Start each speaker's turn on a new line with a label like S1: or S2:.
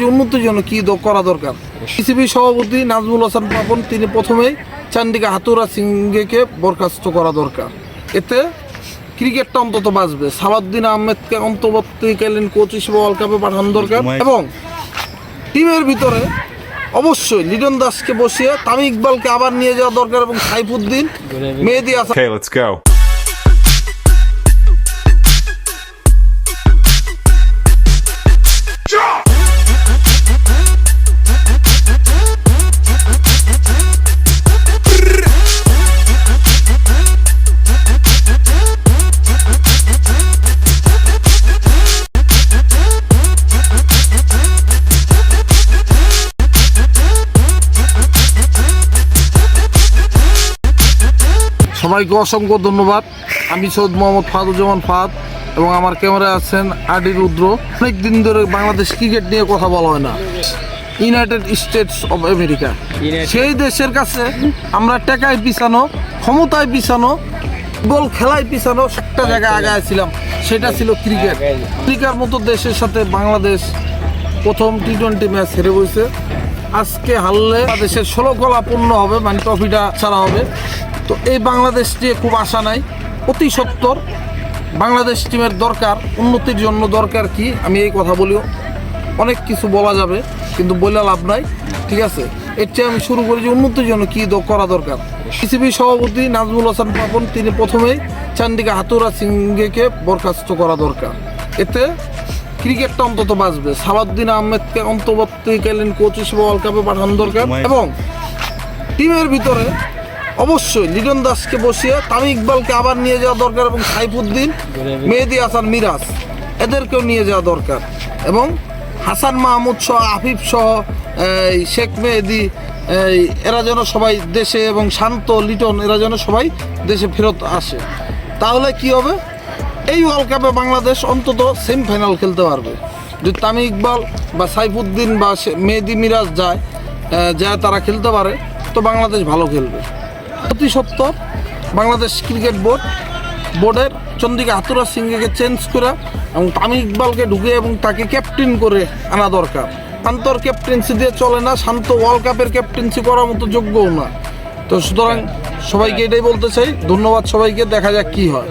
S1: উন্নতির জন্য কি করা দরকার। পিসিবি সভাপতি নাজমুল হাসান পাপন তিনি প্রথমেই চান্ডিকা হাতুরা সিংকে বরখাস্ত করা দরকার। এতে ক্রিকেটটা অন্তত বাঁচবে। সালাউদ্দিন আহমেদকে অন্তর্বর্তীকালীন কোচ হিসেবে ওয়ার্ল্ড কাপে পাঠানো দরকার এবং টিমের ভিতরে অবশ্যই লিটন দাসকে বসিয়ে তামিম ইকবালকে আবার নিয়ে যাওয়া দরকার এবং সাইফুদ্দিন মেহেদী হাসান।
S2: Okay, let's go.
S1: সবাইকে অসংখ্য ধন্যবাদ। আমি সৈয়দ মোহাম্মদ ফাহাদুজ্জামান ফাহাদ এবং আমার ক্যামেরায় আছেন আডি রুদ্র। অনেক দিন ধরে বাংলাদেশ ক্রিকেট নিয়ে কথা বলা হয় না। ইউনাইটেড স্টেটস অফ আমেরিকা, সেই দেশের কাছে আমরা টাকায় পিছানো, ক্ষমতায় পিছানো, বল খেলায় পিছানো একটা জায়গায় আগায় ছিলাম, সেটা ছিল ক্রিকেট। আমেরিকার মতো দেশের সাথে বাংলাদেশ প্রথম টি-20 ম্যাচ হেরে বসে। আজকে হারলে দেশের 16 কলা পূর্ণ হবে, মানে ট্রফিটা ছাড়া হবে। তো এই বাংলাদেশ নিয়ে খুব আশা নাই। অতি সত্বর বাংলাদেশ টিমের দরকার, উন্নতির জন্য দরকার কি আমি এই কথা বলিও। অনেক কিছু বলা যাবে কিন্তু বলে লাভ নাই, ঠিক আছে। এর চেয়ে আমি শুরু করি যে উন্নতির জন্য কি করা দরকার। পিসিবি সভাপতি নাজমুল হাসান পাপন তিনি প্রথমেই চান্ডিকা হাতুরা সিংকে বরখাস্ত করা দরকার। এতে ক্রিকেটটা অন্তত বাঁচবে। সালাউদ্দিন আহমেদকে অন্তর্বর্তীকালীন কোচ হিসেবে ওয়ার্ল্ড কাপে পাঠানো দরকার এবং টিমের ভিতরে অবশ্যই লিটন দাসকে বসিয়ে তামিম ইকবালকে আবার নিয়ে যাওয়া দরকার এবং সাইফুদ্দিন মেহেদী হাসান মিরাজ এদেরকেও নিয়ে যাওয়া দরকার এবং হাসান মাহমুদ সহ আফিফ সহ শেখ মেহেদী এরা যেন সবাই দেশে এবং শান্ত লিটন এরা যেন সবাই দেশে ফেরত আসে। তাহলে কি হবে, এই ওয়ার্ল্ড কাপে বাংলাদেশ অন্তত সেমিফাইনাল খেলতে পারবে। যদি তামিম ইকবাল বা সাইফুদ্দিন বা মেহেদী মিরাজ যায় তারা খেলতে পারে তো বাংলাদেশ ভালো খেলবে। অতি সত্বর বাংলাদেশ ক্রিকেট বোর্ডের চন্ডিকা হাতুরা সিংকে চেঞ্জ করে এবং তামিম ইকবালকে ঢুকে এবং তাকে ক্যাপ্টেন করে আনা দরকার। শান্তর ক্যাপ্টেন্সি দিয়ে চলে না, শান্ত ওয়ার্ল্ড কাপের ক্যাপ্টেন্সি করার মতো যোগ্যও না। তো সুতরাং সবাইকে এটাই বলতে চাই, ধন্যবাদ সবাইকে, দেখা যাক কি হয়।